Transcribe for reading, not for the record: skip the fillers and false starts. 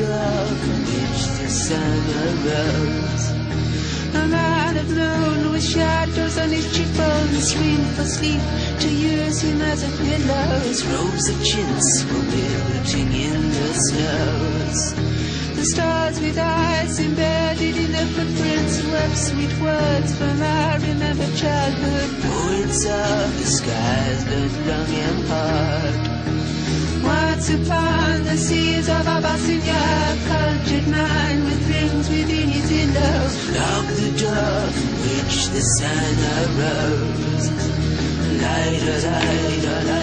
dove from which the sun arose. A man of noon with shadows on his cheekbones, screamed for sleep to use him as a pillow. His robes of chintz were wilting in the snows. The stars with eyes embedded in the footprints wept sweet words from our remembered childhood. Poets of the skies, both young and hard. Once upon the seas of Abyssinia, cultured man with rings within his earlobes, like the dove from which the sun arose. La-da-da-da-da.